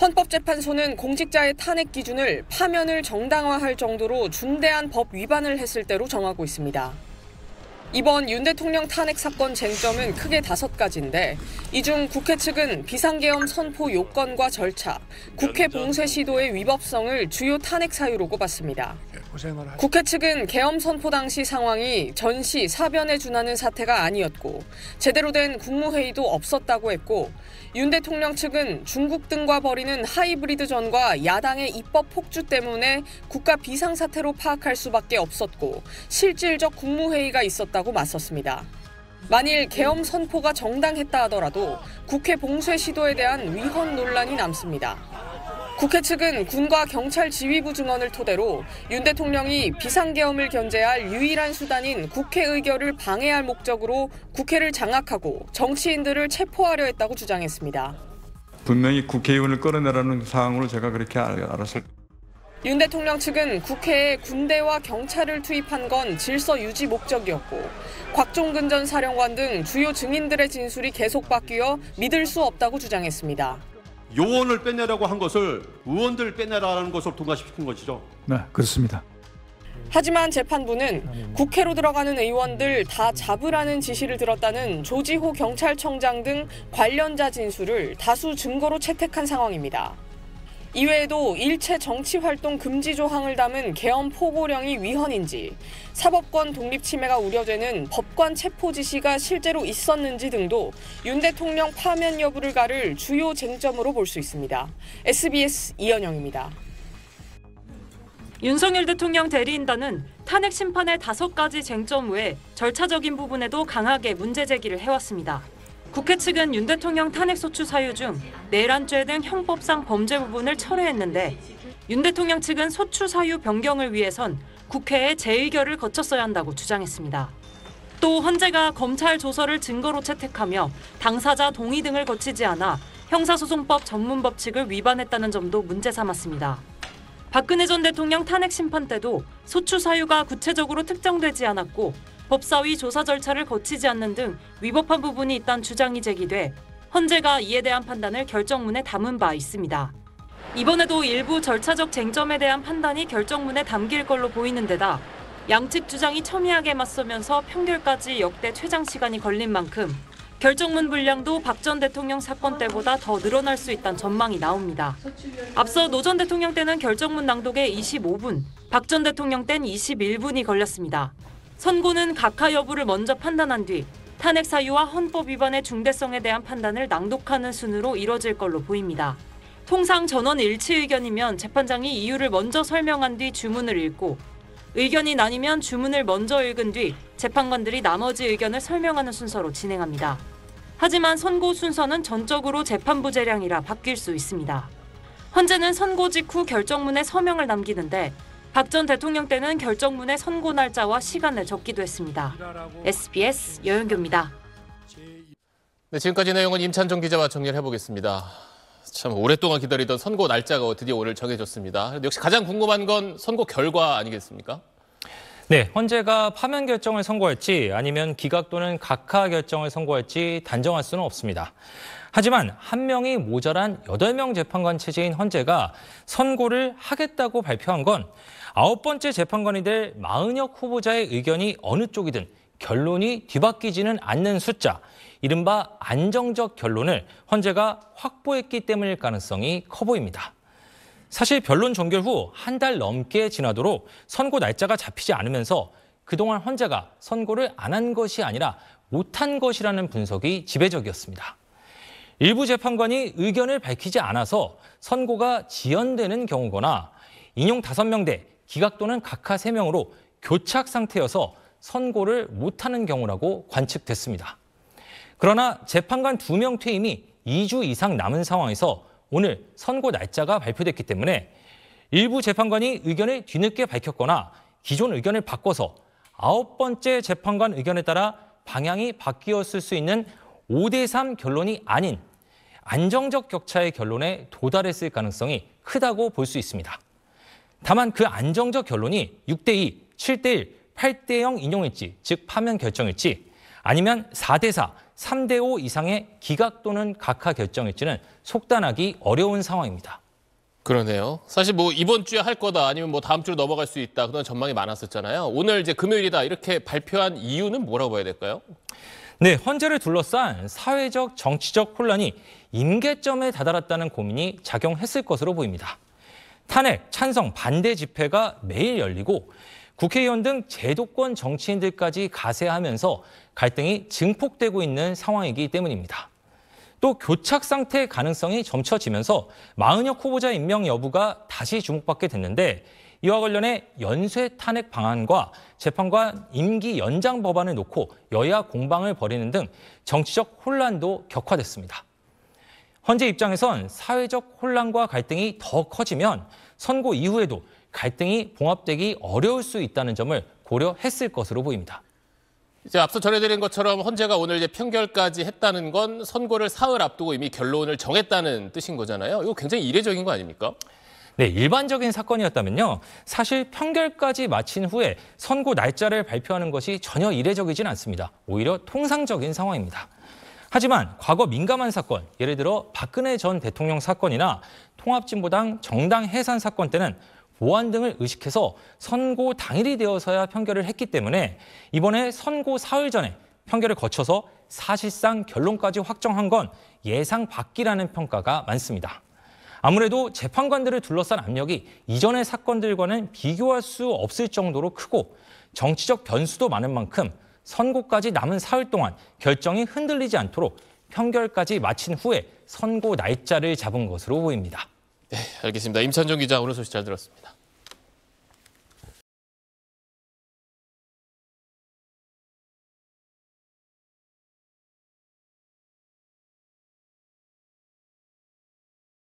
헌법재판소는 공직자의 탄핵 기준을 파면을 정당화할 정도로 중대한 법 위반을 했을 때로 정하고 있습니다. 이번 윤 대통령 탄핵 사건 쟁점은 크게 5가지인데 이 중 국회 측은 비상계엄 선포 요건과 절차, 국회 봉쇄 시도의 위법성을 주요 탄핵 사유로 꼽았습니다. 국회 측은 계엄 선포 당시 상황이 전시 사변에 준하는 사태가 아니었고 제대로 된 국무회의도 없었다고 했고 윤 대통령 측은 중국 등과 벌이는 하이브리드전과 야당의 입법 폭주 때문에 국가 비상사태로 파악할 수밖에 없었고 실질적 국무회의가 있었다고 맞섰습니다. 만일 계엄 선포가 정당했다 하더라도 국회 봉쇄 시도에 대한 위헌 논란이 남습니다. 국회 측은 군과 경찰 지휘부 증언을 토대로 윤 대통령이 비상계엄을 견제할 유일한 수단인 국회 의결을 방해할 목적으로 국회를 장악하고 정치인들을 체포하려 했다고 주장했습니다. 분명히 국회의원을 끌어내라는 사항으로 제가 그렇게 알았을 겁니다. 윤 대통령 측은 국회에 군대와 경찰을 투입한 건 질서 유지 목적이었고 곽종근 전 사령관 등 주요 증인들의 진술이 계속 바뀌어 믿을 수 없다고 주장했습니다. 요원을 빼내라고 한 것을 의원들 빼내라는 것을 통과시킨 것이죠. 네, 그렇습니다. 하지만 재판부는 국회로 들어가는 의원들 다 잡으라는 지시를 들었다는 조지호 경찰청장 등 관련자 진술을 다수 증거로 채택한 상황입니다. 이외에도 일체 정치활동 금지 조항을 담은 계엄 포고령이 위헌인지, 사법권 독립 침해가 우려되는 법관 체포 지시가 실제로 있었는지 등도 윤 대통령 파면 여부를 가를 주요 쟁점으로 볼 수 있습니다. SBS 이현영입니다. 윤석열 대통령 대리인단은 탄핵 심판의 5가지 쟁점 외에 절차적인 부분에도 강하게 문제 제기를 해왔습니다. 국회 측은 윤 대통령 탄핵 소추 사유 중 내란죄 등 형법상 범죄 부분을 철회했는데 윤 대통령 측은 소추 사유 변경을 위해선 국회에 재의결을 거쳤어야 한다고 주장했습니다. 또 헌재가 검찰 조서를 증거로 채택하며 당사자 동의 등을 거치지 않아 형사소송법 전문법칙을 위반했다는 점도 문제 삼았습니다. 박근혜 전 대통령 탄핵 심판 때도 소추 사유가 구체적으로 특정되지 않았고 법사위 조사 절차를 거치지 않는 등 위법한 부분이 있다는 주장이 제기돼 헌재가 이에 대한 판단을 결정문에 담은 바 있습니다. 이번에도 일부 절차적 쟁점에 대한 판단이 결정문에 담길 걸로 보이는 데다 양측 주장이 첨예하게 맞서면서 평결까지 역대 최장 시간이 걸린 만큼 결정문 분량도 박 전 대통령 사건 때보다 더 늘어날 수 있다는 전망이 나옵니다. 앞서 노 전 대통령 때는 결정문 낭독에 25분, 박 전 대통령 때는 21분이 걸렸습니다. 선고는 각하 여부를 먼저 판단한 뒤 탄핵 사유와 헌법 위반의 중대성에 대한 판단을 낭독하는 순으로 이뤄질 걸로 보입니다. 통상 전원 일치 의견이면 재판장이 이유를 먼저 설명한 뒤 주문을 읽고 의견이 나뉘면 주문을 먼저 읽은 뒤 재판관들이 나머지 의견을 설명하는 순서로 진행합니다. 하지만 선고 순서는 전적으로 재판부 재량이라 바뀔 수 있습니다. 헌재는 선고 직후 결정문에 서명을 남기는데 박 전 대통령 때는 결정문에 선고 날짜와 시간을 적기도 했습니다. SBS 여영규입니다. 네, 지금까지 내용은 임찬종 기자와 정리를 해보겠습니다. 참 오랫동안 기다리던 선고 날짜가 드디어 오늘 정해졌습니다. 역시 가장 궁금한 건 선고 결과 아니겠습니까? 네, 헌재가 파면 결정을 선고할지 아니면 기각 또는 각하 결정을 선고할지 단정할 수는 없습니다. 하지만 한 명이 모자란 8명 재판관 체제인 헌재가 선고를 하겠다고 발표한 건 9번째 재판관이 될 마은혁 후보자의 의견이 어느 쪽이든 결론이 뒤바뀌지는 않는 숫자, 이른바 안정적 결론을 헌재가 확보했기 때문일 가능성이 커 보입니다. 사실 변론 종결 후 한 달 넘게 지나도록 선고 날짜가 잡히지 않으면서 그동안 헌재가 선고를 안 한 것이 아니라 못한 것이라는 분석이 지배적이었습니다. 일부 재판관이 의견을 밝히지 않아서 선고가 지연되는 경우거나 인용 5명대 기각 또는 각하 3명으로 교착 상태여서 선고를 못하는 경우라고 관측됐습니다. 그러나 재판관 2명 퇴임이 2주 이상 남은 상황에서 오늘 선고 날짜가 발표됐기 때문에 일부 재판관이 의견을 뒤늦게 밝혔거나 기존 의견을 바꿔서 9번째 재판관 의견에 따라 방향이 바뀌었을 수 있는 5대3 결론이 아닌 안정적 격차의 결론에 도달했을 가능성이 크다고 볼 수 있습니다. 다만 그 안정적 결론이 6대2, 7대1, 8대0 인용일지, 즉 파면 결정일지 아니면 4대4, 3대5 이상의 기각 또는 각하 결정일지는 속단하기 어려운 상황입니다. 그러네요. 사실 뭐 이번 주에 할 거다 아니면 뭐 다음 주로 넘어갈 수 있다 그런 전망이 많았었잖아요. 오늘 이제 금요일이다 이렇게 발표한 이유는 뭐라고 봐야 될까요? 네, 헌재를 둘러싼 사회적, 정치적 혼란이 임계점에 다다랐다는 고민이 작용했을 것으로 보입니다. 탄핵, 찬성, 반대 집회가 매일 열리고 국회의원 등 제도권 정치인들까지 가세하면서 갈등이 증폭되고 있는 상황이기 때문입니다. 또 교착 상태 가능성이 점쳐지면서 마은혁 후보자 임명 여부가 다시 주목받게 됐는데 이와 관련해 연쇄 탄핵 방안과 재판관 임기 연장 법안을 놓고 여야 공방을 벌이는 등 정치적 혼란도 격화됐습니다. 헌재 입장에선 사회적 혼란과 갈등이 더 커지면 선고 이후에도 갈등이 봉합되기 어려울 수 있다는 점을 고려했을 것으로 보입니다. 이제 앞서 전해드린 것처럼 헌재가 오늘 이제 판결까지 했다는 건 선고를 사흘 앞두고 이미 결론을 정했다는 뜻인 거잖아요. 이거 굉장히 이례적인 거 아닙니까? 네, 일반적인 사건이었다면요. 사실 판결까지 마친 후에 선고 날짜를 발표하는 것이 전혀 이례적이진 않습니다. 오히려 통상적인 상황입니다. 하지만 과거 민감한 사건, 예를 들어 박근혜 전 대통령 사건이나 통합진보당 정당 해산 사건 때는 보안 등을 의식해서 선고 당일이 되어서야 판결을 했기 때문에 이번에 선고 사흘 전에 판결을 거쳐서 사실상 결론까지 확정한 건 예상 밖이라는 평가가 많습니다. 아무래도 재판관들을 둘러싼 압력이 이전의 사건들과는 비교할 수 없을 정도로 크고 정치적 변수도 많은 만큼 선고까지 남은 사흘 동안 결정이 흔들리지 않도록 판결까지 마친 후에 선고 날짜를 잡은 것으로 보입니다. 네, 알겠습니다. 임찬종 기자 오늘 소식 잘 들었습니다.